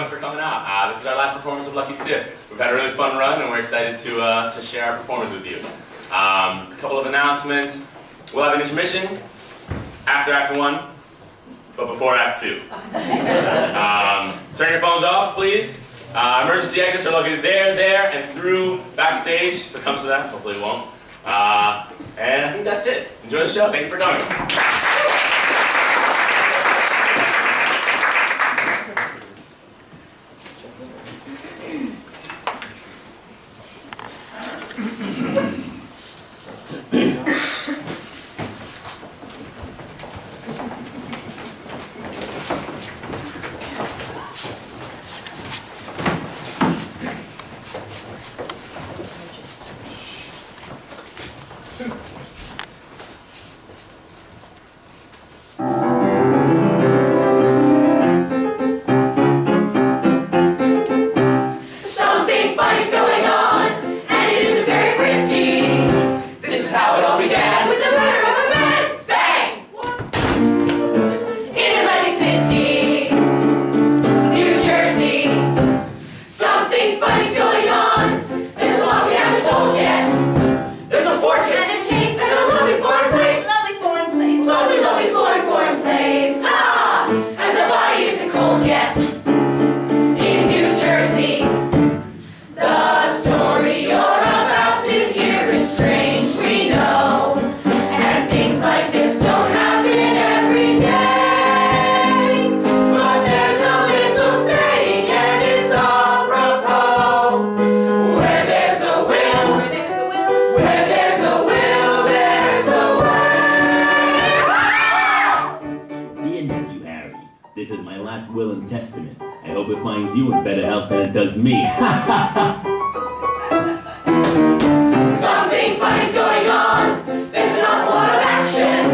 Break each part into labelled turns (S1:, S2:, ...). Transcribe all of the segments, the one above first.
S1: much for coming out. This is our last performance of Lucky Stiff. We've had a really fun run, and we're excited to share our performance with you. A couple of announcements. We'll have an intermission after Act 1, but before Act 2. Turn your phones off, please. Emergency exits are located there, and through backstage, if it comes to that. Hopefully it won't. And I think that's it. Enjoy the show. Thank you for coming.
S2: This is my last will and testament. I hope it finds you in better health than it does me.
S3: Something funny's going on. There's an awful lot of action.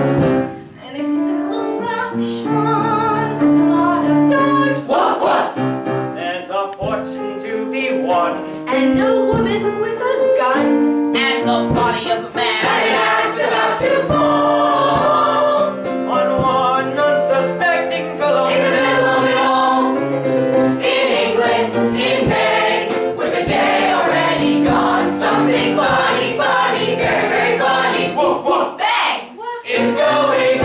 S3: And if you say let's action, a lot of dogs. Woof woof.
S4: There's a fortune to be won.
S3: And a woman with a gun.
S4: And the body of a man.
S3: And an axe about to fall.
S4: On one unsuspecting fellow.
S3: In the middle of it all. In England, in May, with a day already gone. Something funny, funny, very, very funny. Woof woof. Bang! Is going on.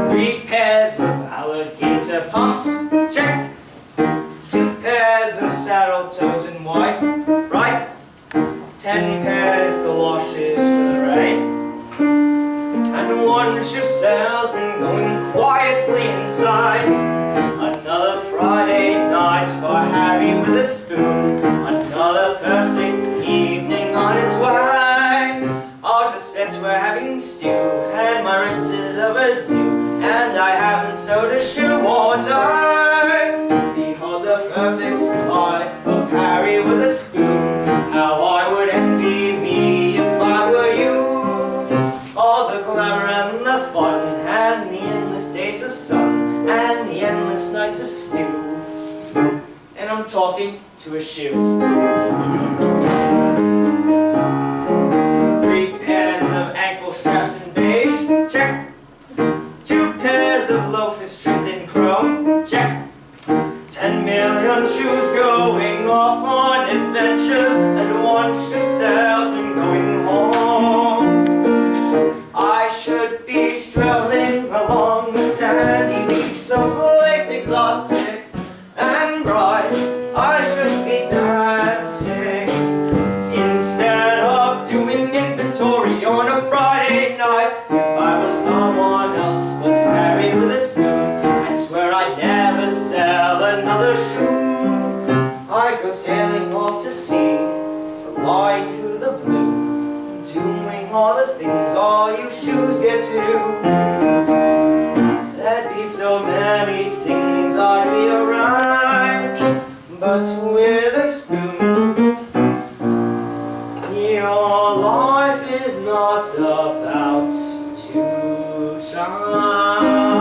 S4: Three pairs of alligator pumps, check. Two pairs of saddle toes in white, right. 10 pairs galoshes for the right. And one shoe salesman going quietly inside. Another Friday night for Harry with a spoon. Another perfect evening on its way. All just spent we're having stew, and my rent is overdue, and I haven't sewed a shoe or tie. Behold the perfect life of Harry with a spoon. How I would envy me if I were you. All the glamour and the fun, and the endless days of sun, and the endless nights of stew. And I'm talking to a shoe. 3 pairs of ankle straps in beige, check. 2 pairs of loafers trimmed in chrome, check. 10 million shoes going off on adventures, and one shoe salesman going home. I should be strolling along the sandy beach, someplace exotic and bright. I should be dancing instead of doing inventory on a Friday night. If I was someone else but Harry with a spoon, I swear I'd never sell another shoe. I'd go sailing off to sea, flying to the blue, doing all the things all you shoes get to do. There'd be so many things I'd rearrange, but with a spoon, your life is not about to shine.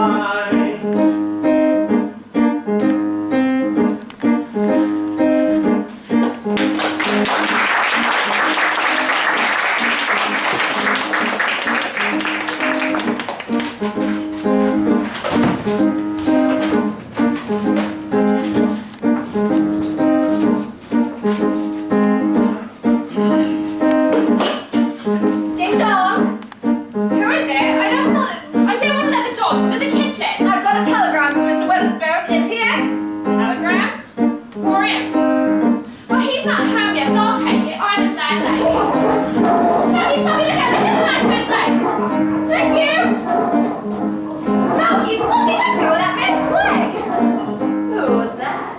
S3: Thank you! Smokey, Fluffy, let go of that man's leg! Who was that?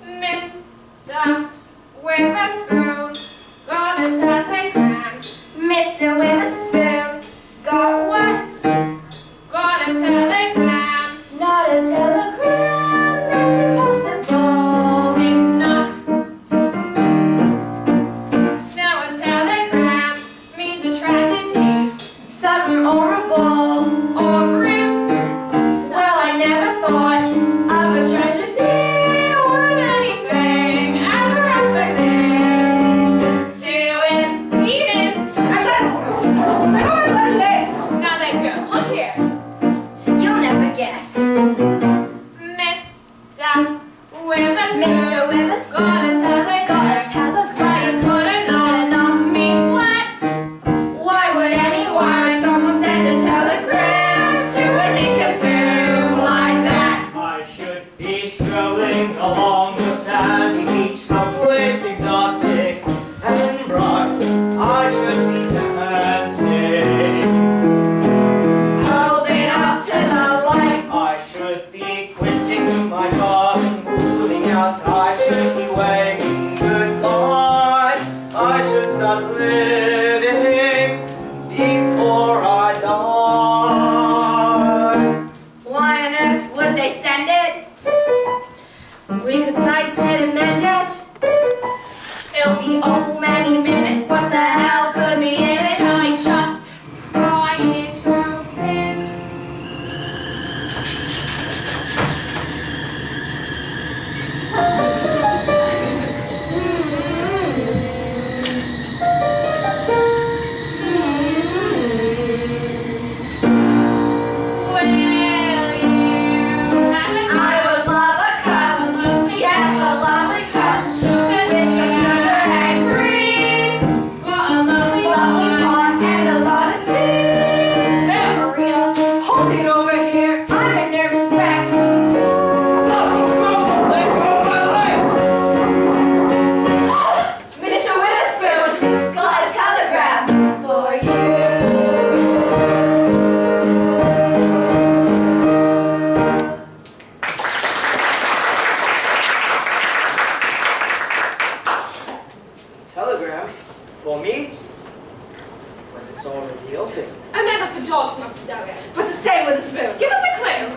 S5: Mr. with a spoon, got a telegram.
S3: Mr. with a spoon. Got what?
S5: Got a telegram.
S3: Not a telegram. That's impossible.
S5: It's not. Now a telegram means a tragedy
S3: Something horrible.
S5: or grim.
S3: Well, I never thought of a tragedy or anything ever happening to him. Even I got my leg.
S5: Now then, girls, look here.
S3: You'll never guess.
S5: Mr. with a spoon,
S3: Mr. with a spoon.
S5: got a telegram.
S3: Got a telegram.
S5: You couldn't
S3: Kinda knocked me flat. Why would anyone, someone send a telegram to a nincompoop like that?
S4: I should be strolling along the sandy beach, someplace exotic and bright. I should be dancing.
S3: Hold it up to the light.
S4: I should be quitting my job and moving out. I should be waving goodbye. I should start living before I die.
S3: Why on earth would they send it? We could slice it and mend it. It'll be old many minute. What the hell could be in it?
S5: Shall I just write it open? Will you have a
S3: I would love a cup. Yes, a lovely cup. With some sugar and cream.
S5: got a lovely
S3: Lovely pot and a lot of steam.
S5: Maria.
S3: Hold it over here. I'm a nervous wreck. Mr. Witherspoon, got a telegram for you.
S4: Telegram for me? When it's already open.
S5: And then the dogs must have done it.
S3: What's it say with a spoon?
S5: Give us a clue.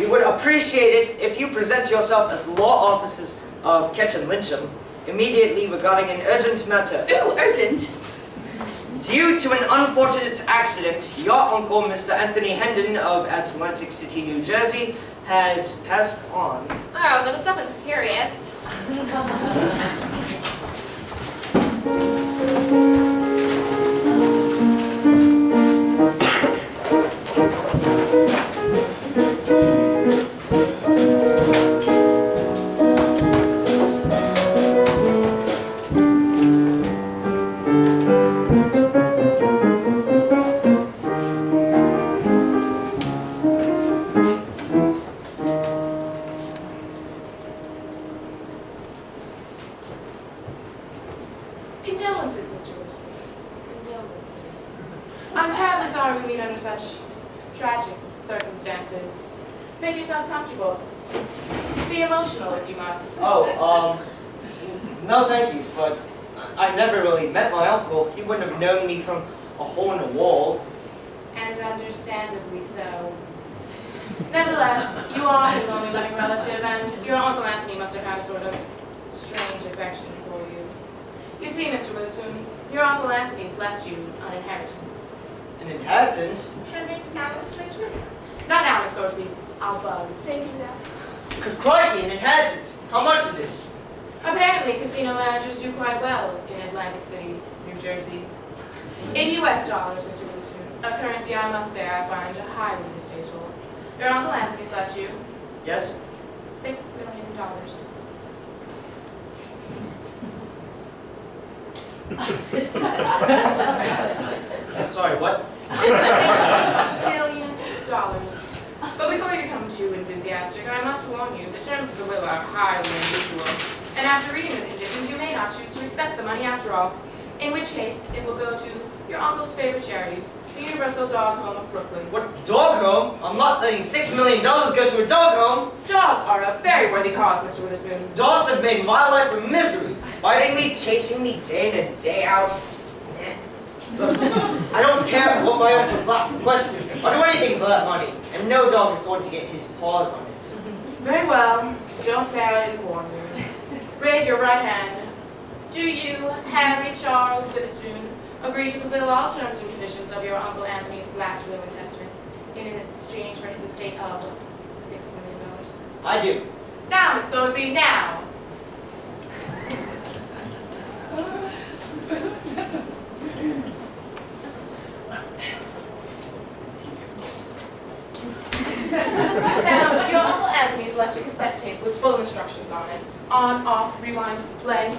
S4: We would appreciate it if you present yourself at the law offices of Ketch and Lyncham immediately regarding an urgent matter.
S3: Ooh, urgent.
S4: Due to an unfortunate accident, your uncle, Mr. Anthony Hendon of Atlantic City, New Jersey, has passed on.
S5: Oh, that was nothing serious.
S6: Condolences, Mr. Wilson. Condolences. I'm terribly sorry we meet under such tragic circumstances. Make yourself comfortable. Be emotional if you must.
S4: Oh, no thank you, but I never really met my uncle. He wouldn't have known me from a hole in the wall.
S6: And understandably so. Nevertheless, you are his only living relative, and your Uncle Anthony must have had a sort of strange affection for you. You see, Mr. Witherspoon, your Uncle Anthony's left you an inheritance.
S4: An inheritance?
S5: Should I make flowers, please?
S6: Not now, Miss Thorpe. I'll buzz.
S4: Crikey, an inheritance. How much is it?
S6: Apparently, casino managers do quite well in Atlantic City, New Jersey. In U.S. dollars, Mr. Witherspoon, a currency I must say I find highly distasteful. Your Uncle Anthony's left you
S4: Yes?
S6: $6 million.
S4: Sorry, what?
S6: $6 million. But before you become too enthusiastic, I must warn you, the terms of the will are highly unusual, and after reading the conditions, you may not choose to accept the money after all, in which case it will go to your uncle's favorite charity, the Universal Dog Home of Brooklyn.
S4: What, dog home? I'm not letting $6 million go to a dog home.
S6: Dogs are a very worthy cause, Mr. Witherspoon.
S4: Dogs have made my life a misery, biting me, chasing me day in and day out. Look, I don't care what my uncle's last request is. I'll do anything for that money, and no dog is going to get his paws on it.
S6: Very well. Don't say I didn't warn you. Raise your right hand. Do you, Harry Charles Witherspoon, agree to fulfill all terms and conditions of your Uncle Anthony's last will and testament in exchange for his estate of $6 million?
S4: I do.
S6: Now, Miss Thorsby, now! Now, your Uncle Anthony's left a cassette tape with full instructions on it. On, off, rewind, play.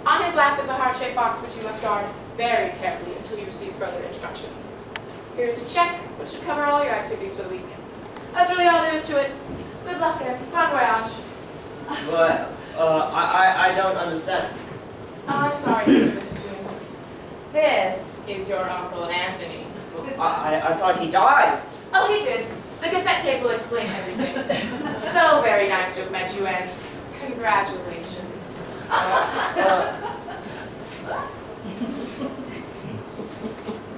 S6: On his lap is a heart-shaped box which you must guard very carefully until you receive further instructions. Here's a check, which should cover all your activities for the week. That's really all there is to it. Good luck and bon voyage.
S4: But, I don't understand.
S6: I'm sorry, Mr. Witherspoon. This is your Uncle Anthony.
S4: I thought he died.
S6: Oh, he did. The cassette tape will explain everything. So very nice to have met you, and congratulations.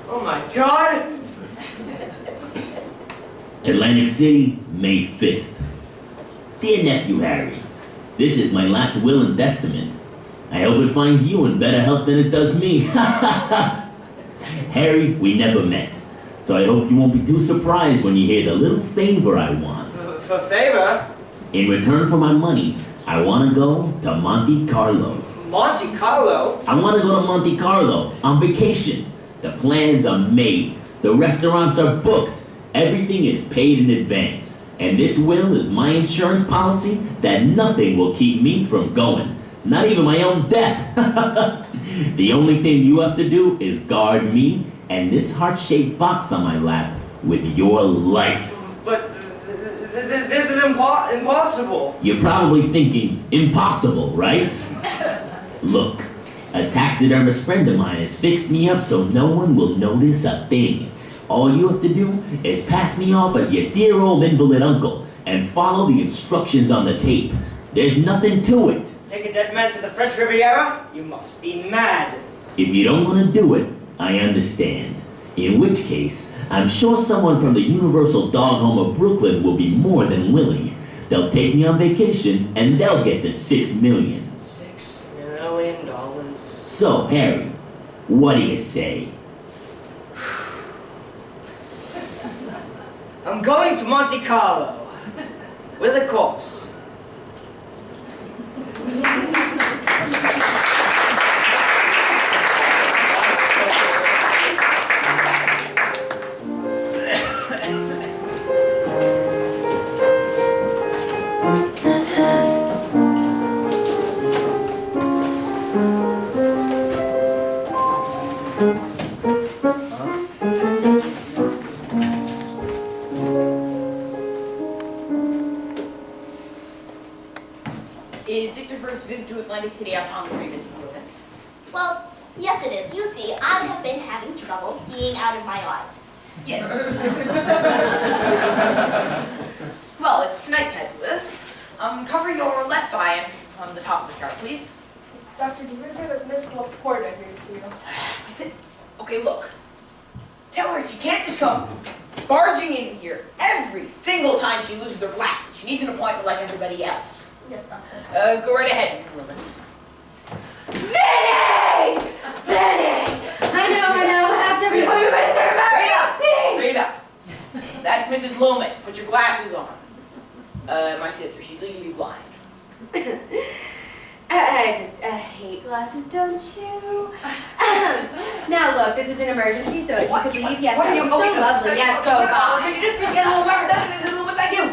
S4: Oh my God!
S2: Atlantic City, May 5th. Dear Nephew Harry, this is my last will and testament. I hope it finds you in better health than it does me. Harry, we never met, so I hope you won't be too surprised when you hear the little favor I want.
S4: For favor?
S2: In return for my money, I want to go to Monte Carlo.
S4: Monte Carlo?
S2: I want to go to Monte Carlo on vacation. The plans are made. The restaurants are booked. Everything is paid in advance. And this will is my insurance policy that nothing will keep me from going. Not even my own death. The only thing you have to do is guard me and this heart-shaped box on my lap with your life.
S4: But this is impossible.
S2: You're probably thinking, impossible, right? Look, a taxidermist friend of mine has fixed me up so no one will notice a thing. All you have to do is pass me off as your dear old invalid uncle and follow the instructions on the tape. There's nothing to it.
S4: Take a dead man to the French Riviera? You must be mad.
S2: If you don't want to do it, I understand. In which case, I'm sure someone from the Universal Dog Home of Brooklyn will be more than willing. They'll take me on vacation and they'll get the $6 million.
S4: $6 million?
S2: So, Harry, what do you say?
S4: I'm going to Monte Carlo with a corpse.
S7: Is this your first visit to Atlantic City? I'm hungry, Mrs. Lewis.
S8: Well, yes it is. You see, I have been having trouble seeing out of my eyes.
S7: Yeah. Well, it's nice to have you, Liz. Cover your left eye from the top of the chart, please.
S6: Dr. DeRusso is Mrs. Laporte here to see you.
S7: I said, okay, look. Tell her she can't just come barging in here every single time she loses her glasses. She needs an appointment like everybody else.
S8: Yes, Doctor.
S7: Go right ahead, Mrs. Loomis.
S8: Vinny! Vinny! I know. After we put everybody to the
S7: Read up. That's Mrs. Loomis. Put your glasses on. My sister. She's legally blind.
S8: I hate glasses, don't you? Now look, this is an emergency, so if you could leave, yes, that would be so lovely. Yes, go, bye.
S7: Can you just get a little representative, Mrs. Loomis? Thank you.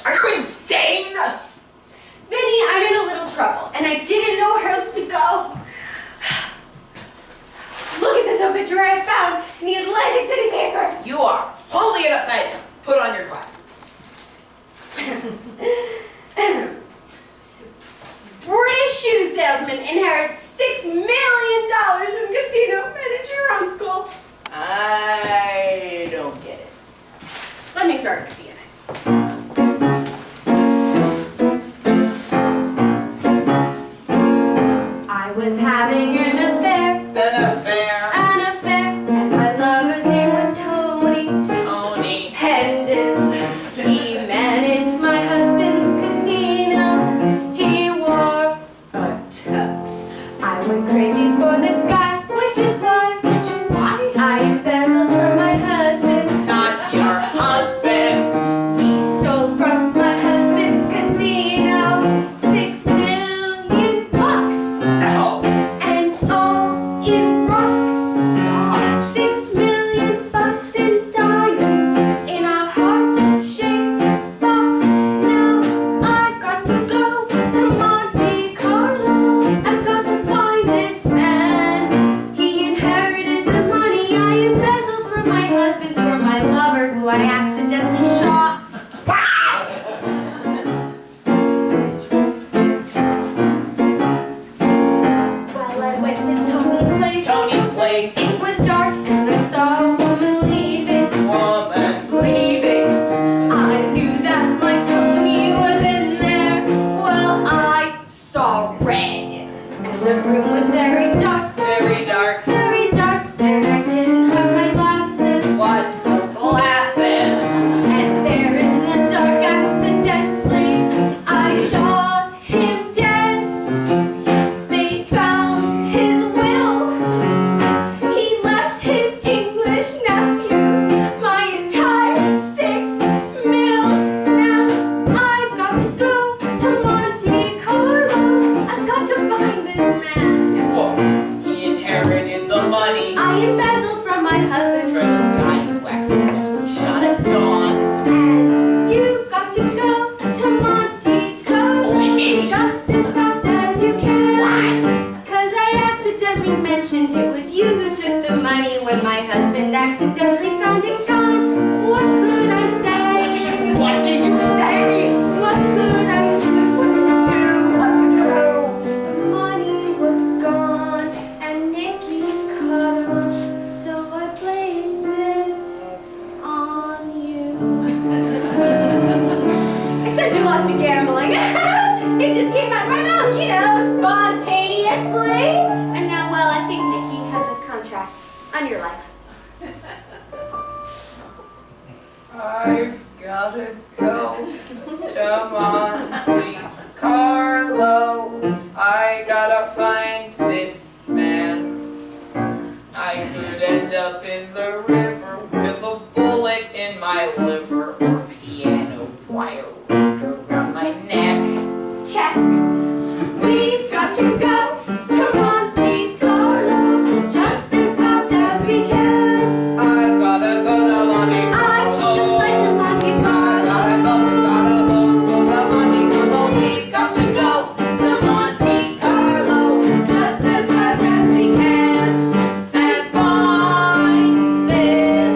S7: Are you insane?
S8: Vinny, I'm in a little trouble, and I didn't know where else to go. Look at this obituary I found in the Atlantic City paper.
S7: You are holding it upside down. Put on your glasses.
S8: Pretty salesman inherits $6 million from casino manager uncle.
S7: I don't get it.
S8: Let me start at the beginning. I was having an affair,
S7: An affair.
S8: and my lover's name was Tony.
S7: Tony.
S8: Hendon. He managed my husband's casino. He wore a tux. I went crazy for the guy, which is why I embezzled from my husband.
S7: Not your husband.
S8: He stole from my husband's casino $6 million
S7: No.
S8: and all in rocks. $6 million in diamonds in a heart-shaped box. Now I've got to go to Monte Carlo. I've got to find this man. He inherited the money I embezzled from my husband for my lover, who I accidentally shot. Well, I went to Tony's place.
S7: Tony's place.
S8: It was dark and I saw a woman leaving.
S7: Woman.
S8: Leaving. I knew that my Tony was in there. Well, I saw red. And the room was very dark,
S7: Very dark.
S8: very dark. And I didn't have my glasses.
S7: What? Glasses.
S8: And there in the dark, accidentally, I shot him dead. They found his will. He left his English nephew my entire $6 million. Now I've got to go to Monte Carlo. I've got to find this man.
S7: Whoa. He inherited the money
S8: I embezzled from my husband.
S7: from the guy who accidentally shot at Dawn.
S8: And you've got to go to Monte Carlo
S7: Only me?
S8: just as fast as you can. Cause I accidentally mentioned it was you who took the money when my husband accidentally found it gone. What could I say?
S7: What did you say?
S8: What could I do? The money was gone and Nikki caught on, so I blamed it on you. I said you lost to gambling. It just came out of my mouth, you know, spontaneously. And now, well, I think Nikki has a contract on your life.
S7: I've gotta go to Monte Carlo. I gotta find this man. I could end up in the river with a bullet in my liver or piano wire wrapped around my neck.
S8: Check. We've got to go to Monte Carlo just as fast as we can.
S7: I've gotta go to Monte
S8: I
S7: Carlo.
S8: took the flight to Monte Carlo.
S7: Go to Monte Carlo. We've got to go
S8: To Monte Carlo just as fast as we can
S7: and find this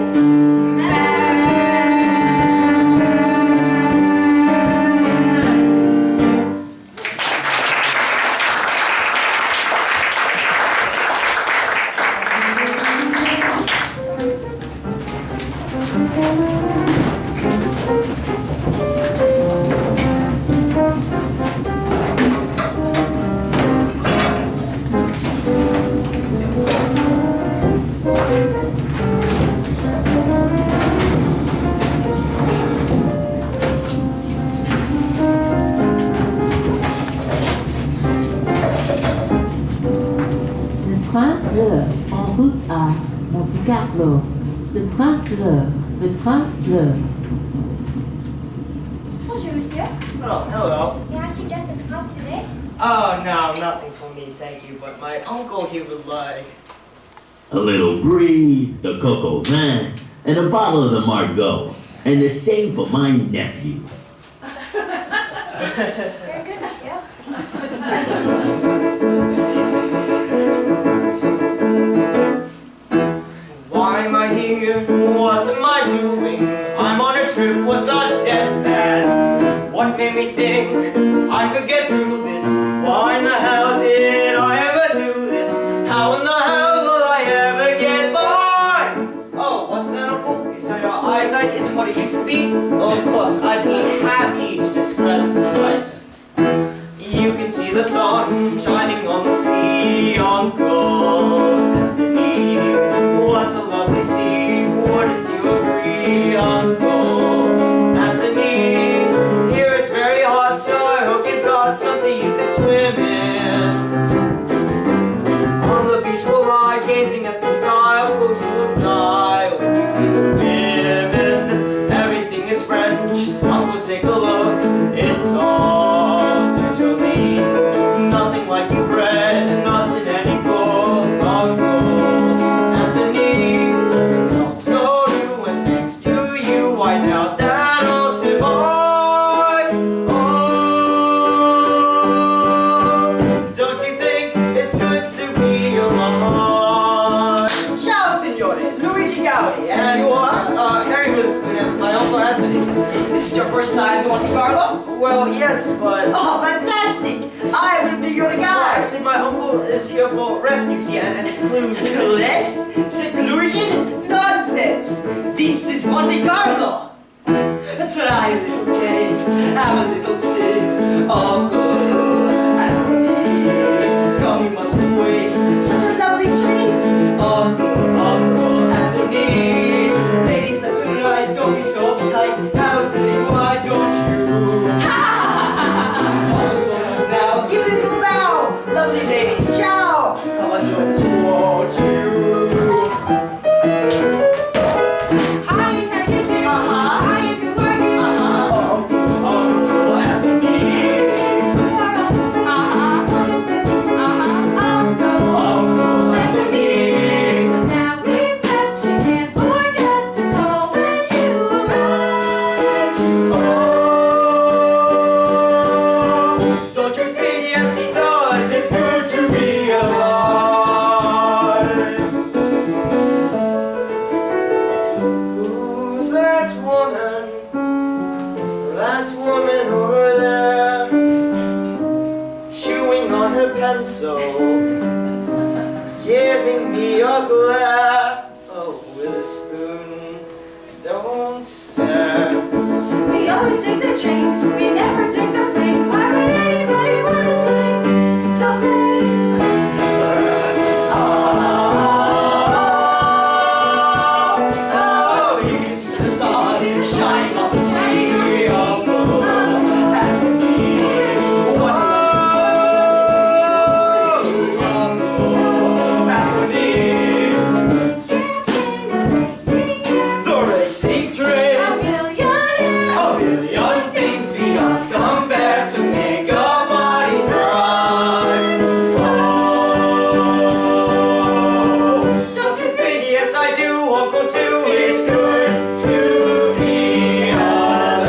S9: Le train pleure en route à Monte Carlo. Le train pleure, le train pleure.
S10: Bonjour, monsieur.
S4: Oh, hello.
S10: May I suggest a trip today?
S4: Oh, no, nothing for me, thank you. But my uncle, he would like.
S2: A little brie, the cocoa vin, and a bottle of the Margot. And the same for my nephew.
S10: Very good, monsieur.
S4: Why am I here? What am I doing? I'm on a trip with a dead man. What made me think I could get through this? Why in the hell did the sun shining on the sea, Uncle Anthony. What a lovely sea, wouldn't you agree, Uncle Anthony? Here it's very hot, so I hope you've got something you can swim in. On the beach we'll lie, gazing at the sky, Uncle, you will die when you see the women. Everything is French, Uncle, take a look, it's all tangerine. Nothing like you've read, not in any book, Uncle Anthony. It's all so new, and thanks to you, I doubt that I'll survive. Oh, don't you think it's good to be alive?
S11: Ciao, signore, Luigi Gaudi, and you are?
S4: Harry Witherspoon and my Uncle Anthony.
S11: This is your first time to Monte Carlo?
S4: Well, yes, but...
S11: Oh, fantastic! I will be your guide!
S4: Actually, my uncle is here for rest, you see, and seclusion.
S11: Rest? Seclusion? Nonsense! This is Monte Carlo! Try a little taste, have a little sip of good Anthony. Come, you mustn't waste such a lovely treat. Uncle Anthony. Ladies, left and right, don't be so uptight. Have a feeling, why don't you? Now, give a little bow. Lovely ladies, ciao. Come on, join us, won't you?
S5: How you do? How you been working?
S4: Uncle Anthony. Uncle Anthony.
S5: So now we've met, you can't forget to call when you arrive.
S4: Oh, don't you think, yes he does, it's good to be alive. Who's that woman? That woman over there, chewing on her pencil, giving me a glare. Oh, with a spoon, don't stare.
S5: We always take the train, we never take the plane. Why would anybody want to take the plane?
S4: Oh, it's the sun shining on the sea, Uncle Anthony. What Uncle Anthony. The racing train. A million things beyond compare to make a body cry. Oh, don't you think? Yes, I do, Uncle, too. It's good to be alive.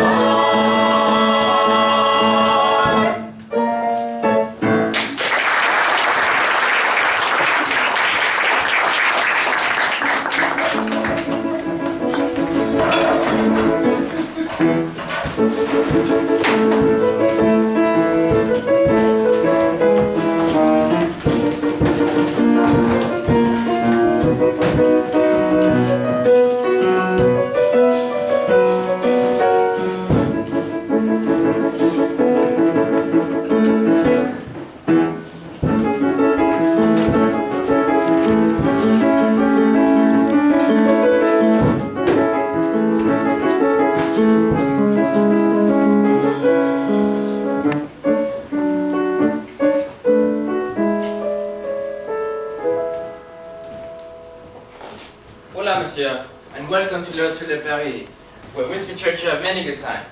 S12: Hola, monsieur, and welcome to l'Hôtel de Paris, where Winston Churchill had many good times.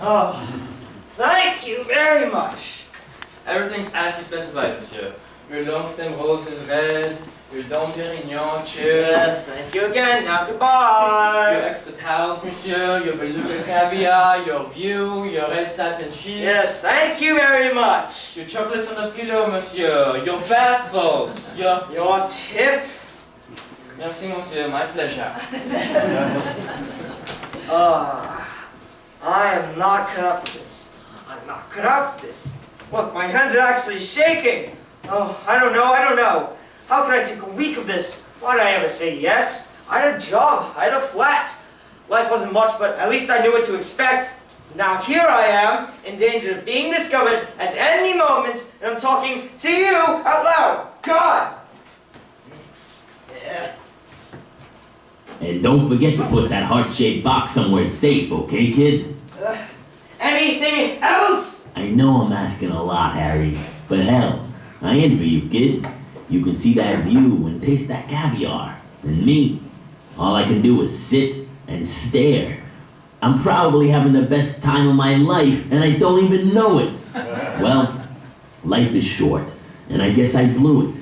S4: Oh, thank you very much.
S12: Everything's as you specified, monsieur. Your long stem rose is red, your Dom Perignon, cheers.
S4: Yes, thank you again. Now
S12: Your
S4: goodbye.
S12: extra towels, monsieur, your beluga caviar, your view, your red satin sheets.
S4: Yes, thank you very much.
S12: Your chocolates on the pillow, monsieur, your bathrobes,
S4: Your tip.
S12: Merci, monsieur, my pleasure.
S4: I am not cut up for this. I'm not cut up for this. Look, my hands are actually shaking. Oh, I don't know. How could I take a week of this? Why did I ever say yes? I had a job, I had a flat. Life wasn't much, but at least I knew what to expect. Now here I am, in danger of being discovered at any moment, and I'm talking to you out loud. God! Yeah.
S2: And don't forget to put that heart-shaped box somewhere safe, okay, kid?
S4: Anything else?
S2: I know I'm asking a lot, Harry, but hell, I envy you, kid. You can see that view and taste that caviar. And me, all I can do is sit and stare. I'm probably having the best time of my life, and I don't even know it. Well, life is short, and I guess I blew it.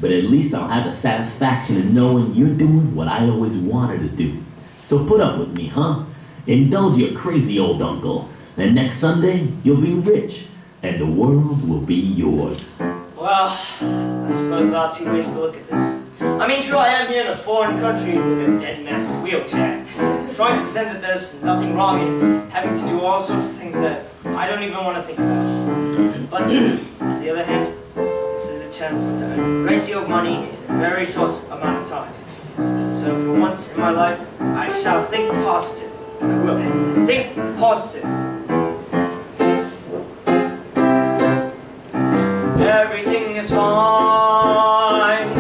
S2: But at least I'll have the satisfaction of knowing you're doing what I always wanted to do. So put up with me, huh? Indulge your crazy old uncle. And next Sunday, you'll be rich, and the world will be yours.
S4: Well, I suppose there are two ways to look at this. I mean, sure, I am here in a foreign country with a dead man in a wheelchair, trying to pretend that there's nothing wrong in having to do all sorts of things that I don't even want to think about. But on the other hand, this is a chance to earn a great deal of money in a very short amount of time. So for once in my life, I shall think positive. I will. Think positive. Everything is fine.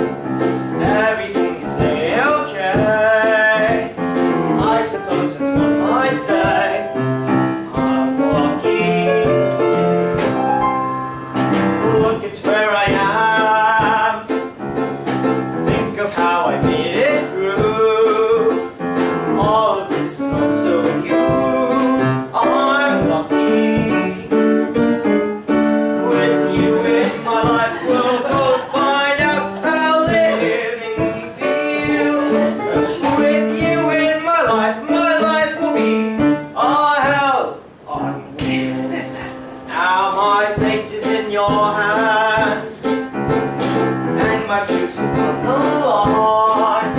S4: Everything is okay. I suppose it's one might say. I'm lucky. Look, it's where I am. Think of how I made it through. All of this and also you. I'm lucky. With you in my life, we'll both find out how living feels. With you in my life will be a hell on wheels. Now my fate is in your hands, and my future's on the line.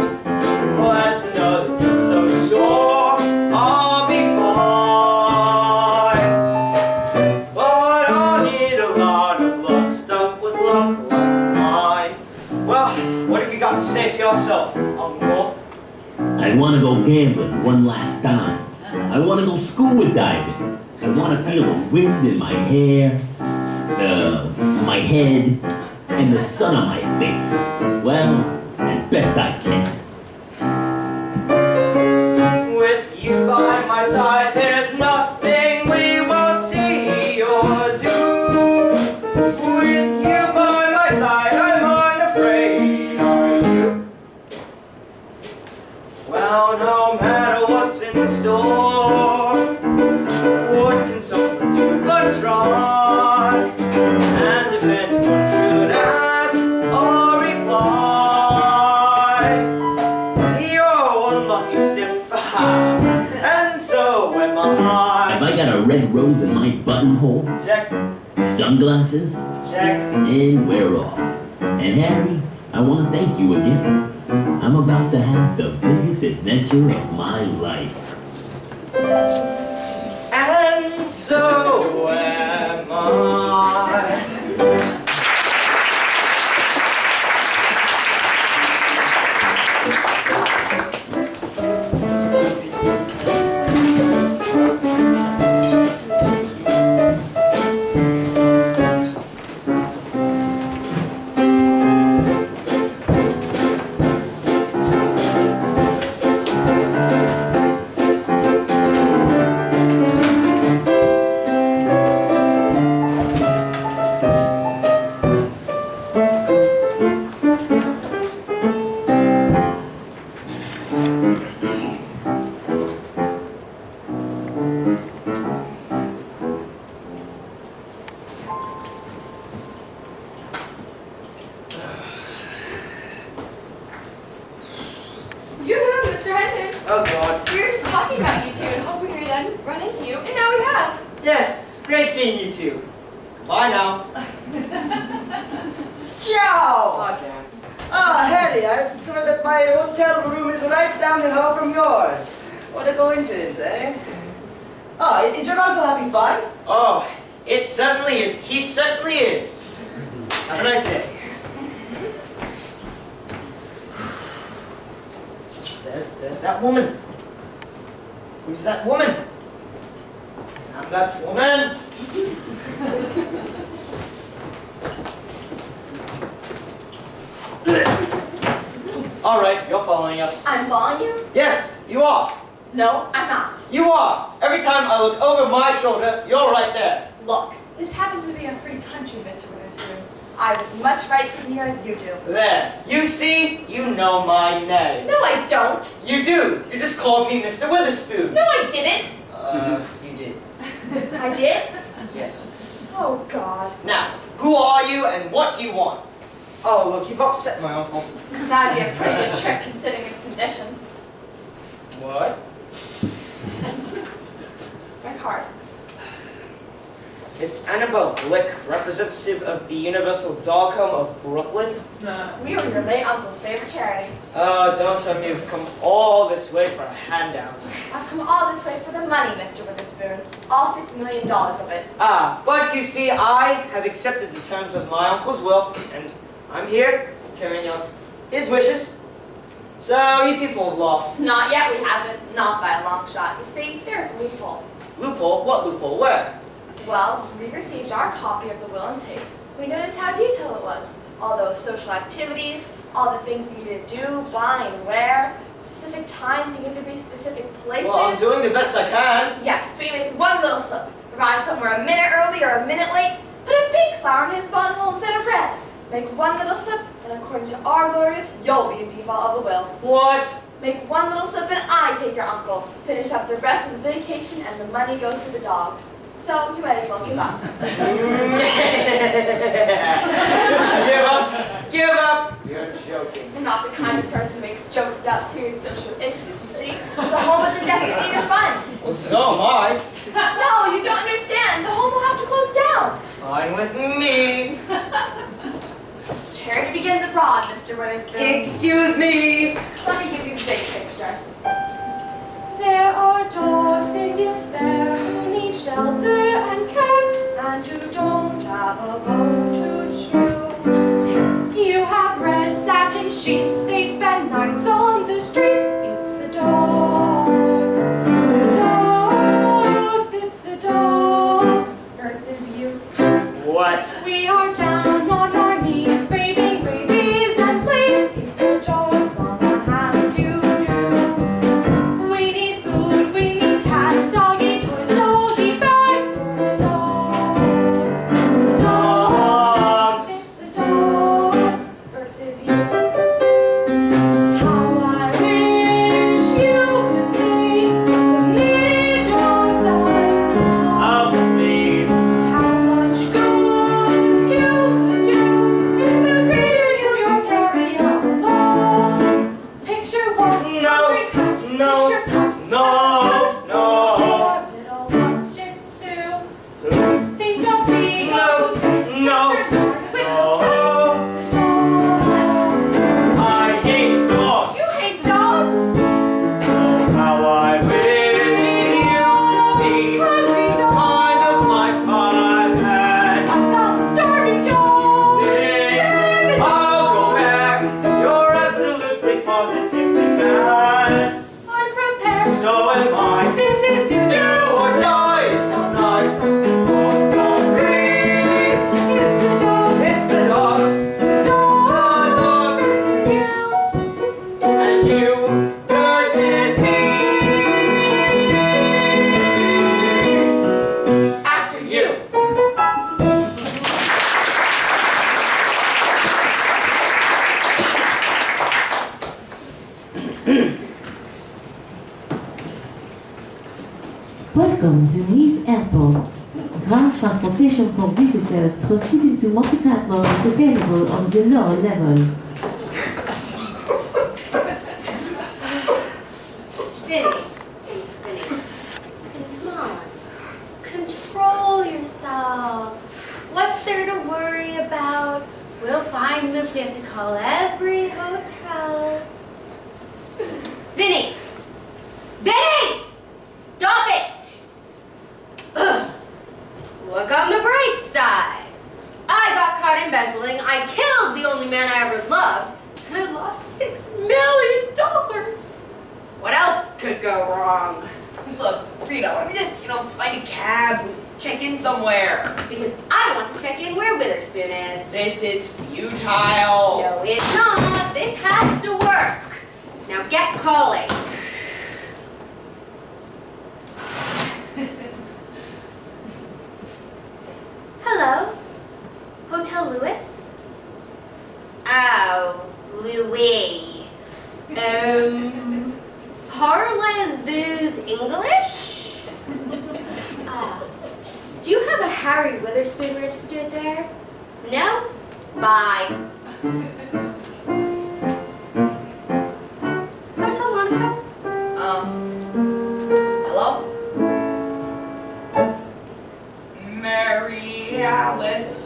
S4: Glad to know that you're so sure I'll be fine. But I'll need a lot of luck, stuck with luck like mine. Well, what have you got to say for yourself, Uncle?
S2: I want to go gambling one last time. I want to go scuba diving. I want to feel the wind in my hair, my head, and the sun on my face. Well, as best I can.
S4: With you by my side, there's nothing we won't see or do. With you by my side, I'm unafraid, are you? Well, no matter what's in store, what can someone do but try? And if anyone should ask or reply, you're one lucky stiff, and so am
S2: Have
S4: I.
S2: I got a red rose in my buttonhole?
S4: Check,
S2: Sunglasses?
S4: check.
S2: And we're off. And Harry, I want to thank you again. I'm about to have the biggest adventure of my life.
S4: And so am I.
S5: Yoo-hoo, Mr. Hendon.
S4: Oh God.
S5: We were just talking about you two and hoping we'd run into you, and now we have.
S4: Yes, great seeing you two. Bye now. Ciao! Oh, damn.
S11: Ah, Harry, I've discovered that my hotel room is right down the hall from yours. What a coincidence, eh? Ah, is your uncle having fun?
S4: Oh, it certainly is. He certainly is. Have a nice day. There's that woman. Who's that woman? Damn that woman! Alright, you're following us.
S5: I'm following you?
S4: Yes, you are.
S5: No, I'm not.
S4: You are. Every time I look over my shoulder, you're right there.
S5: Look, this happens to be a free country, Mr. Witherspoon. I have as much right to be here as you do.
S4: There. You see? You know my name.
S5: No, I don't.
S4: You do. You just called me Mr. Witherspoon.
S5: No, I didn't.
S4: You did.
S5: I did?
S4: Yes.
S5: Oh, God.
S4: Now, who are you and what do you want? Oh, look, you've upset my uncle.
S5: That'd be a pretty good trick considering his condition.
S4: What?
S5: My card.
S4: Miss Annabelle Glick, representative of the Universal Dog Home of Brooklyn.
S5: We were your late uncle's favorite charity.
S4: Oh, don't tell me you've come all this way for a handout.
S5: I've come all this way for the money, Mr. Witherspoon. All $6 million of it.
S4: Ah, but you see, I have accepted the terms of my uncle's will, and I'm here carrying out his wishes. So you people have lost.
S5: Not yet, we haven't. Not by a long shot. You see, there's a loophole.
S4: Loophole? What loophole? Where?
S5: Well, we received our copy of the will and tape. We noticed how detailed it was. All those social activities, all the things you need to do, buy and wear, specific times you need to be specific places.
S4: Well, I'm doing the best I can.
S5: Yes, but you make one little slip. Arrive somewhere a minute early or a minute late. Put a pink flower in his buttonhole instead of red. Make one little slip, and according to our lawyers, you'll be in default of the will.
S4: What?
S5: Make one little slip and I take your uncle. Finish up the rest of the vacation and the money goes to the dogs. So you might as well give up.
S4: Give up! Give up! You're joking.
S5: I'm not the kind of person who makes jokes about serious social issues, you see? The home is in desperate need of funds.
S4: Well, so am I.
S5: No, you don't understand. The home will have to close down.
S4: Fine with me.
S5: Charity begins abroad, Mr. Witherspoon.
S4: Excuse me.
S5: Let me give you the big picture. There are dogs in despair who need shelter and care, and who don't have a bone to chew. You have red satin sheets, they spend nights on the streets. It's the dogs, it's the dogs versus you.
S4: What?
S5: We are down on our knees, braving rabies and fleas. It's a job someone has to do. We need food, we need tags, doggy toys, doggy bags for the dogs.
S4: Dogs.
S5: It's the dogs versus you. How I wish you could be the needy dogs I know.
S4: Oh, please.
S5: How much good you could do in the greater New York area alone. Picture one
S4: No,
S5: hungry cat,
S4: no,
S5: picture pups,
S4: no, no.
S5: or little lost Shih Tzu. Think of being
S4: No,
S5: also kids
S4: no,
S5: and their parents with
S4: no.
S5: cats and dogs.
S4: I hate dogs.
S5: You hate dogs?
S4: Oh, how I wish you could see the kind of life I've had.
S5: 1,000 starving dogs.
S4: Then I'll go back. You're absolutely positively bad.
S5: I'm prepared.
S4: So am I.
S5: This is to
S4: Do or die. It's so nice. Both agree.
S5: It's the dogs.
S4: It's the dogs.
S5: Dogs versus you.
S4: And you versus me.
S5: After you.
S9: Welcome to Nice Airport. Ground transportation for visitors proceeding to Monte Carlo is available on the lower level.
S10: Vinny, come on. Control yourself. What's there to worry about? We'll find them if we have to call every hotel. Vinny! Vinny! Stop it! Ugh. Look on the bright side. I got caught embezzling, I killed the only man I ever loved, and I lost $6 million. What else could go wrong?
S5: Look,
S7: Rita, why don't we just, find a cab, check in somewhere?
S10: Because I want to check in where Witherspoon is.
S7: This is futile.
S10: No, it's not. This has to work. Now get calling. Hello? Hotel Louis? Oh, Louis. Parlez-vous English? Do you have a Harry Witherspoon registered there? No? Bye. Hotel Monaco?
S7: Hello? Mary Alice,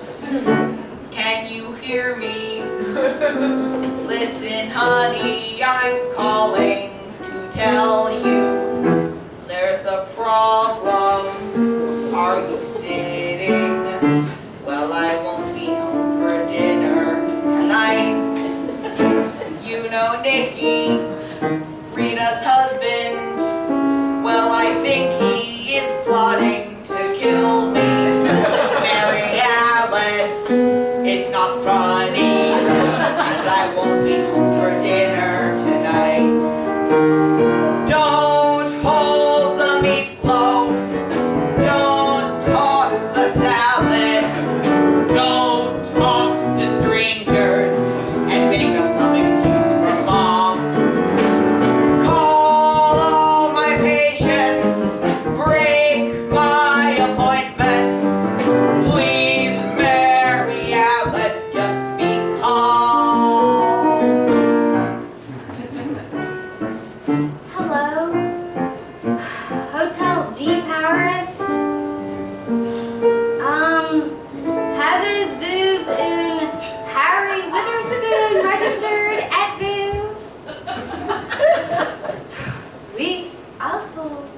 S7: can you hear me? Listen, honey, I'm calling to tell you there's a problem. Are you sitting? Well, I won't be home for dinner tonight. You know Nicky, Rita's husband. Well, I think he is plotting to kill me. Mary Alice, it's not funny, and I won't be home for dinner tonight. Don't hold the meatloaf. Don't toss the salad. Don't talk to strangers and make up some excuse for Mom. Call all my patients. Break my appointments. Please, Mary Alice, just be calm.
S10: Hello? Hotel D Paris? Avez-vous in Harry Witherspoon registered at Views? Oui, I'll hold.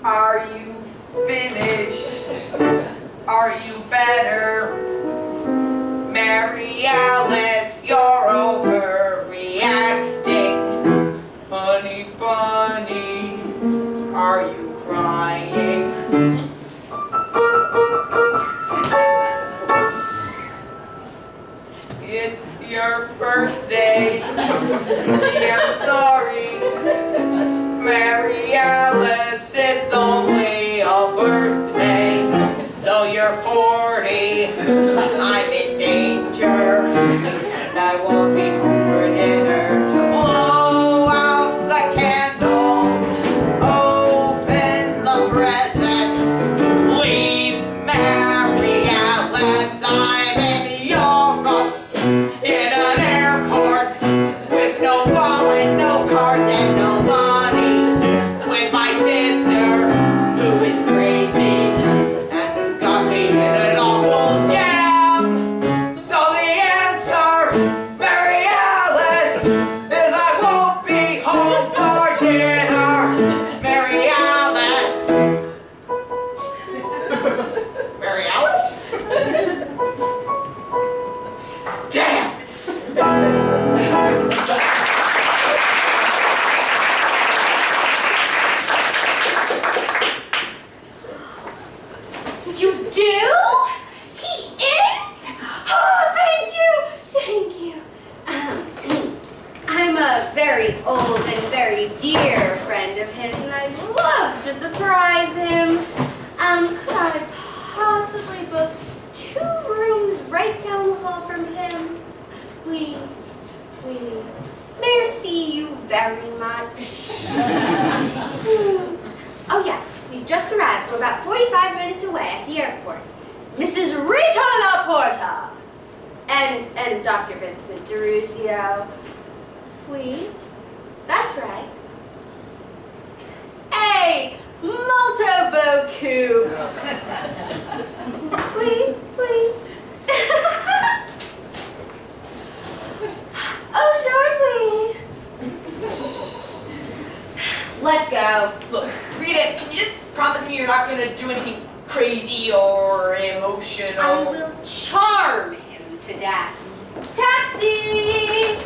S7: Are you finished? Are you better? Mary Alice, you're overreacting. Honey bunny, are you crying? It's your birthday. Gee, I'm sorry. Mary Alice, it's only a birthday. So you're 40. I'm in danger. And I won't be home for dinner to blow out the candles. Open the presents. Please, Mary Alice, I'm in Europe. In an airport. With no wallet, no cards, and no money. With my sister, who is crazy, and who's got me in an awful jam. So the answer, Mary Alice, is I won't be home for dinner. Mary Alice. Mary Alice? Damn!
S10: You do? He is? Oh, thank you. I'm a very old and very dear friend of his, and I'd love to surprise him. Could I possibly book 2 rooms right down the hall from him? We. Merci you very much. Oh yes, we've just arrived. We're about 45 minutes away at the airport. Mrs. Rita Laporta and Dr. Vincent DeRusio. Oui, that's right. Hey, molto beaucoup. Oui. Aujourd'hui. Let's go.
S7: Look, Rita, can you just promise me you're not gonna do anything crazy or emotional?
S10: I will charm him to death. Taxi!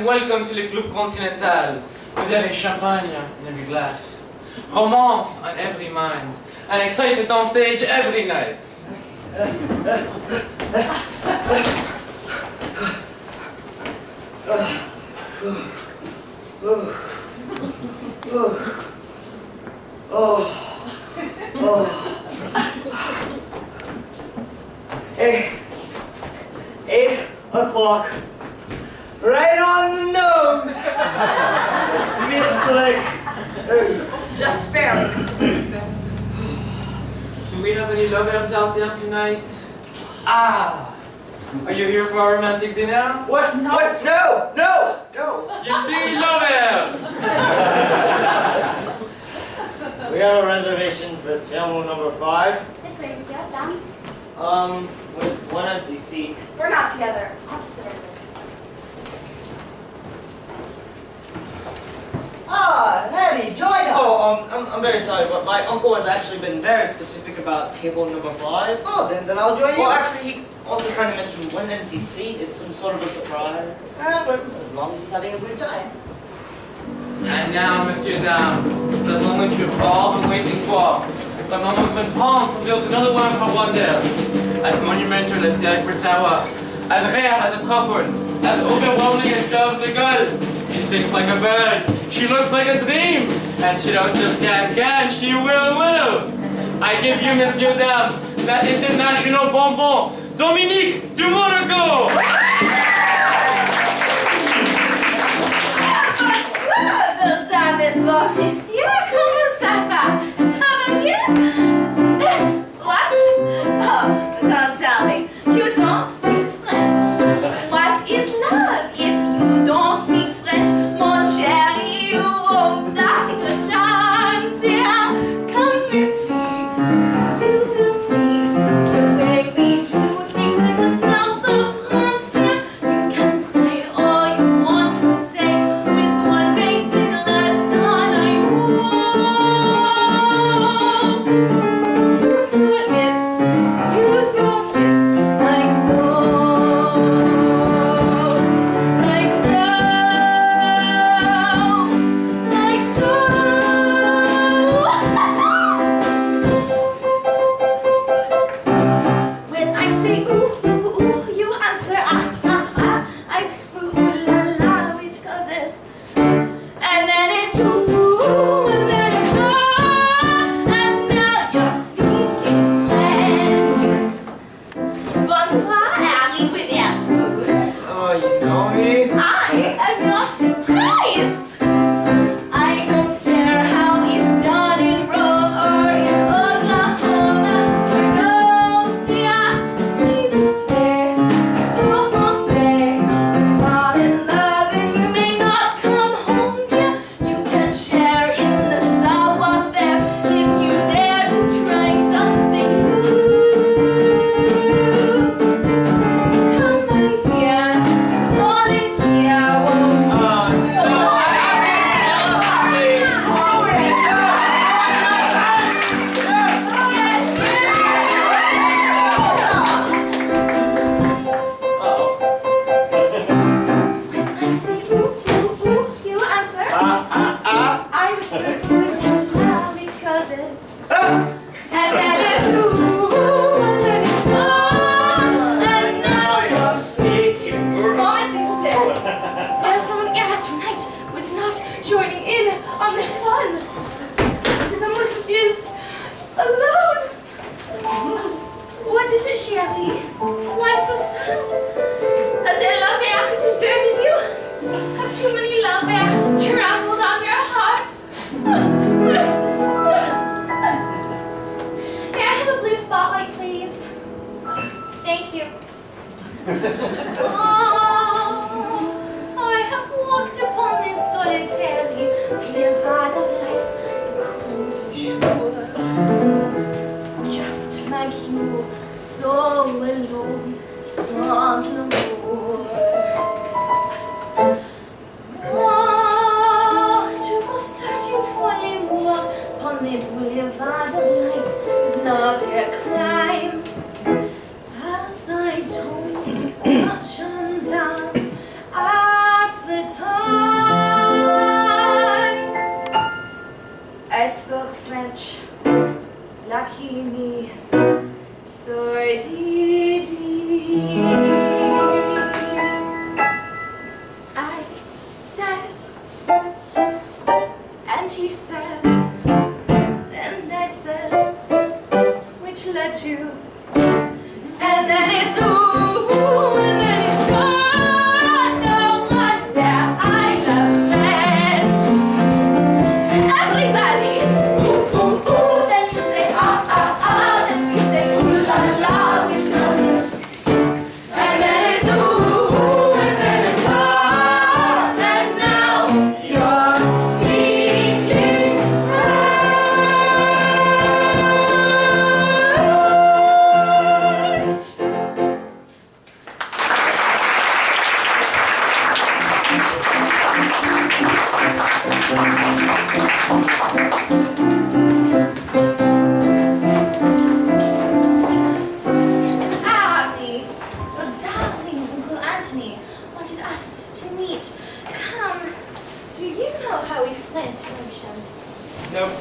S12: and welcome to the Club Continental, where there is champagne in every glass, romance on every mind, and excitement on stage every night.
S11: Eight o'clock. Right on the nose. Miss Flick.
S6: Just barely, Mr. Brisbane.
S12: Do we have any lovers out there tonight?
S11: Ah.
S12: Are you here for a romantic dinner?
S11: What? No. What? No. No. No.
S12: You see, lovers!
S11: We have a reservation for table number 5.
S8: This way, monsieur. Down.
S11: With one empty seat.
S5: We're not together. I'll just sit over there.
S11: Ah, Hattie, join us! Oh, I'm very sorry, but my uncle has actually been very specific about table number 5. Oh, then I'll join you. Well, actually, he also kind of mentioned one empty seat. It's some sort of a surprise. But as long as he's having a good time.
S12: And now, Monsieur Dame, the moment you've all been waiting for. The moment when Palm fulfills another one of her wonders. As monumental as the Eiffel Tower, as rare as a truffle, as overwhelming as Charles de Gaulle. She sings like a bird, she looks like a dream, and she don't just can, she will. I give you, Monsieur Dame, that international bonbon, Dominique du Monaco!
S10: Bonsoir, dames et messieurs, comment ça va? Ça va bien? What? Oh, don't tell me. You don't speak French. What is love if you don't speak French? Mon chéri, you won't stand a chance. Yeah, come with me. You will see the way we do things in the south of France. Yeah, you can say all you want to say with one basic lesson I know. Use your lips, use your hips, like so, like so, like so. When I say ooh, ooh, ooh, you answer ah, ah, ah. I whisper ooh la la, which causes, and then it's ooh, and then it's ah, and now you're speaking French. Bonsoir, Harry with your spoon.
S11: Oh, you know me?
S10: I am your surprise. I don't care how it's done in Rome or in Oklahoma. No, dear, s'il vous plaît, en français. Fall in love and you may not come home, dear. You can share in the savoir-faire if you dare to try something new. Come, my dear, volunteer, won't you? When I say ooh, ooh, ooh, you answer. I whisper ooh, la, which causes. And then it's ooh, and then it's ah, and now you're speaking. Moment, s'il vous plaît. There's someone here tonight who is not joining in on the fun. Someone who is alone. What is it, chérie? Why so sad? Has a lover deserted you? Have too many lovers trampled on your heart? May I have a blue spotlight, please? Thank you. Oh, I have walked upon this solitary boulevard of life, cold and sure. Just like you, so alone, sans l'amour. Oh, to go searching for l'amour upon the boulevard of life is not a crime. As I told you, at the time.
S5: Dee. I said, and he said, and I said, which led to, and then it's ooh, and then it's oh, no wonder I love French. Everybody, ooh, ooh, ooh, then you say ah, ah, ah, then we say ooh la la, which goes, and then it's ooh, and then it's ah, and now you're speaking French. Annie, your darling Uncle Anthony wanted us to meet. Come, do you know how we French motion?
S11: Nope.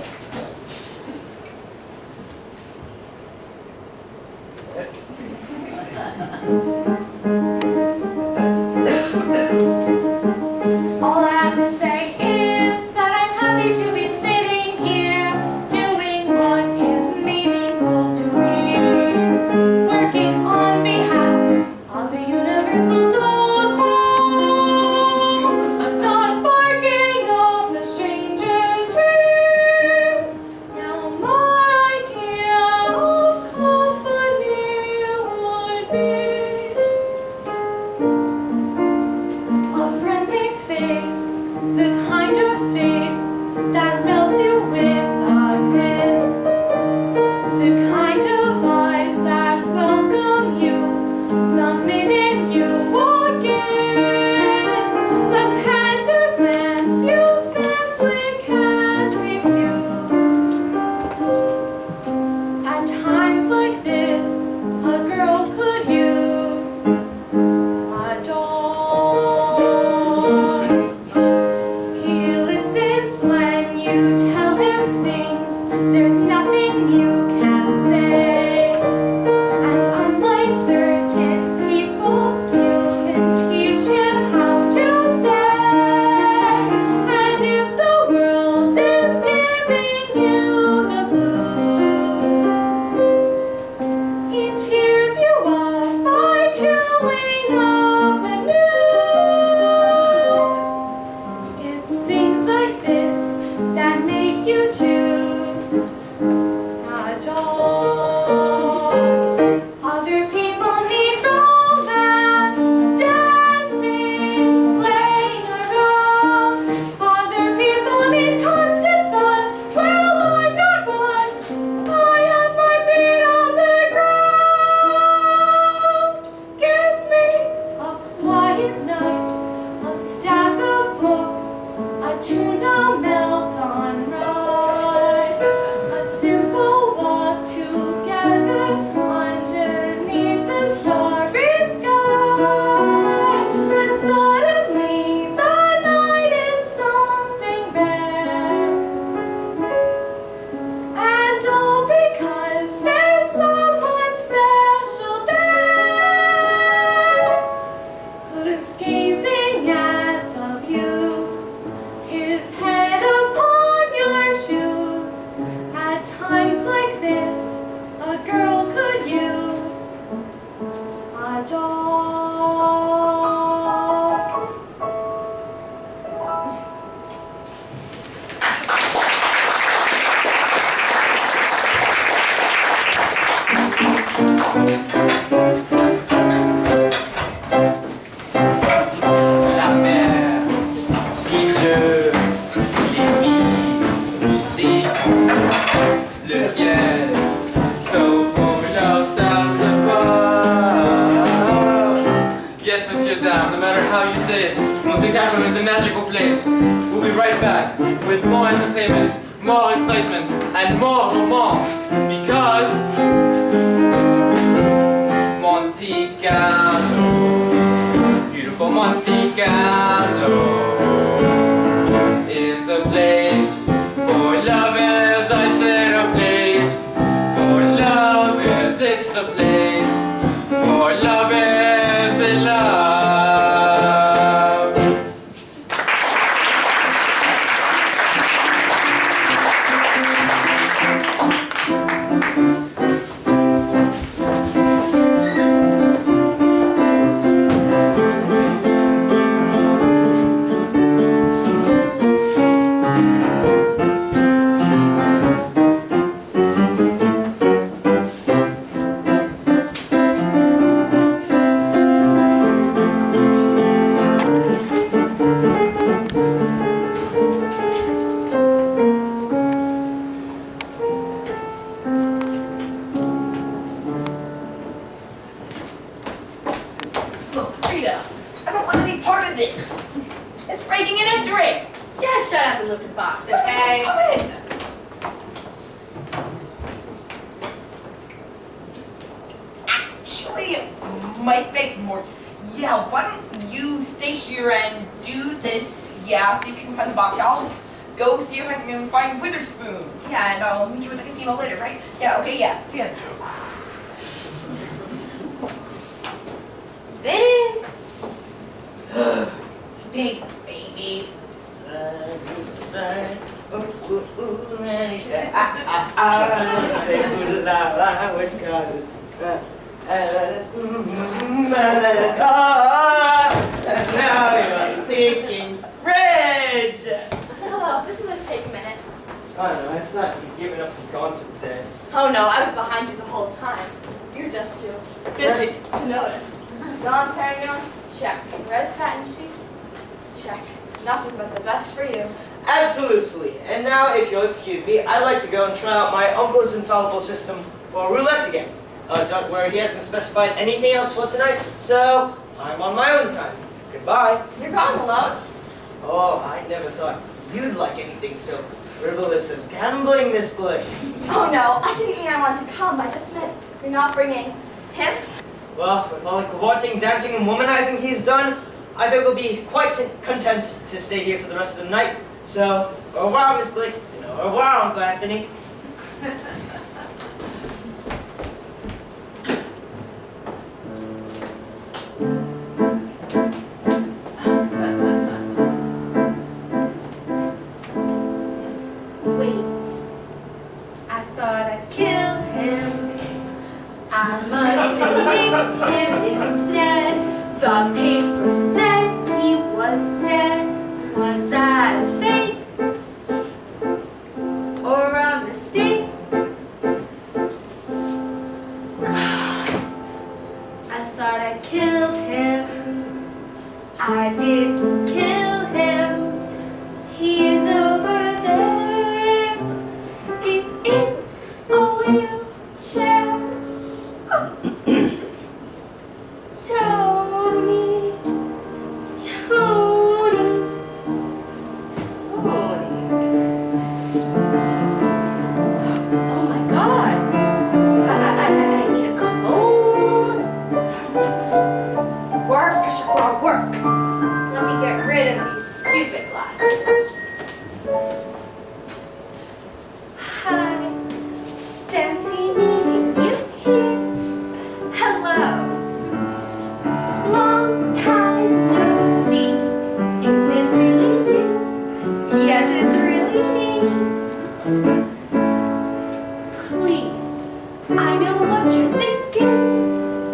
S5: All I have to say is that I'm happy to be sitting here, doing what is meaningful to me, working on behalf of the universal dog home, not barking up a stranger's dream. Now my idea of company would be a friendly face, the kind of face that melts you with a grin, the kind of eyes that welcome you the minute you walk in, a tender glance you simply can't refuse. At times like this, a girl could use a dog. He listens when you tell him things. There's nothing you can say. And unlike certain people, you can teach him how to stay. And if the world is giving you the blues, he cheers you up by chewing up the news. It's things like this that make you choose a dog. Other people need romance, dancing, playing around. Other people need constant fun. Well, I'm not one. I have my feet on the ground. Give me a quiet night, a stack of books, a tuna melt on rye, a simple walk together underneath the starry sky, and suddenly the night is something rare. And all because there's someone special there, who's gazing at the views, his head upon your shoes. At times like this, a girl could use a dog.
S11: La mer, ciel, les filles, musique, le ciel, so full of stars above.
S12: Yes, Monsieur Dame, no matter how you say it, Monte Carlo is a magical place. We'll be right back with more entertainment, more excitement, and more romance. Because Monte Carlo, beautiful Monte Carlo, is a place for lovers. I said a place for lovers. It's a place for love is in love.
S7: Look, Rita, I don't want any part of this. It's breaking in a drink.
S10: Just shut up and look at the box, okay?
S7: Come in. Actually, it might make more. Yeah, why don't you stay here and do this? Yeah, see if you can find the box. I'll go see if I can find Witherspoon. Yeah, and I'll meet you at the casino later, right? Yeah, okay, yeah. See ya.
S10: Then
S7: Big baby.
S4: Which causes now you're speaking French.
S5: Hello, this must take a minute.
S4: I know, I thought you'd given up the concept there.
S5: Oh no, I was behind you the whole time. You're just too busy to notice. Don Perignon? Check. Red satin sheets? Check. Nothing but the best for you.
S4: Absolutely. And now, if you'll excuse me, I'd like to go and try out my uncle's infallible system for roulette again. Don't worry, he hasn't specified anything else for tonight, so I'm on my own time. Goodbye.
S5: You're gone alone?
S4: Oh, I never thought you'd like anything so frivolous as gambling, Miss Blake.
S5: Oh no, I didn't mean I wanted to come. I just meant you're not bringing him?
S4: Well, with all the cavorting, dancing, and womanizing he's done, I think we'll be quite content to stay here for the rest of the night. So, au revoir, Miss Blake, and au revoir, Uncle Anthony.
S10: wait, I thought I killed him. I must have nicked him instead. The paper said he was dead. Was that a fake or a mistake? God, I thought I killed him. I didn't kill him. He's over there. He's in a wheelchair. Tony, Tony, Tony. Oh my God! I need a comb. Work. Let me get rid of these stupid glasses. Hi, fancy meeting you here. Hello. Long time no see. Is it really you? Yes, it's really me. Please, I know what you're thinking.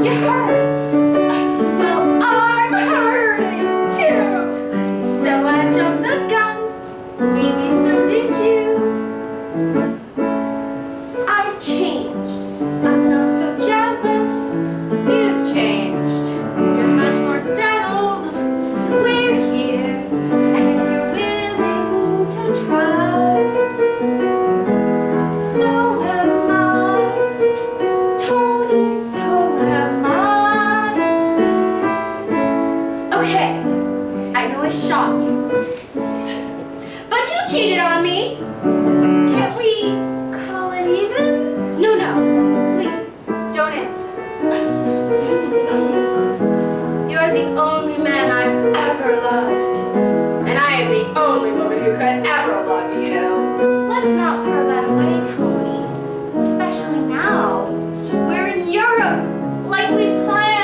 S10: You're hurt. Well, I'm hurting too. So I jumped the gun. Maybe so did you. I've changed. I'm not so jealous. You've changed. You're much more settled. We're here. And if you're willing to try, so am I. Tony, so am I. Okay, I know I shot you. But you cheated on me. Can't we call it even? No, please, don't answer. You're the only man I've ever loved. And I am the only woman who could ever love you. Let's not throw that away, Tony. Especially now. We're in Europe, like we planned.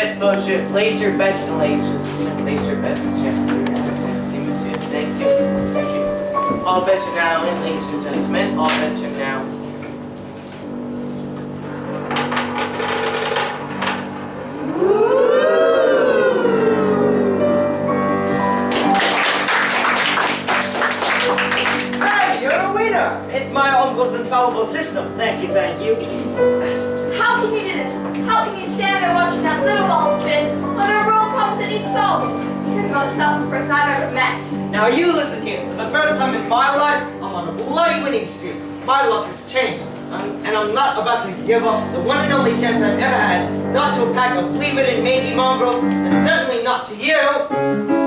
S7: Bet, bonjour. Place your bets and lasers. Place your bets. Check. Merci, monsieur. Thank you. Thank you. All bets are now in, ladies and gentlemen. All bets are now.
S4: Hey, you're a winner! It's my uncle's infallible system. Thank you, thank you.
S5: How can you do this? How can you stand there watching that little ball spin when there are real problems that need solving? You're the most selfless person I've ever met.
S4: Now you listen here. For the first time in my life, I'm on a bloody winning streak. My luck has changed. And I'm not about to give up the one and only chance I've ever had, not to a pack of flea-ridden mangy mongrels, and certainly not to you.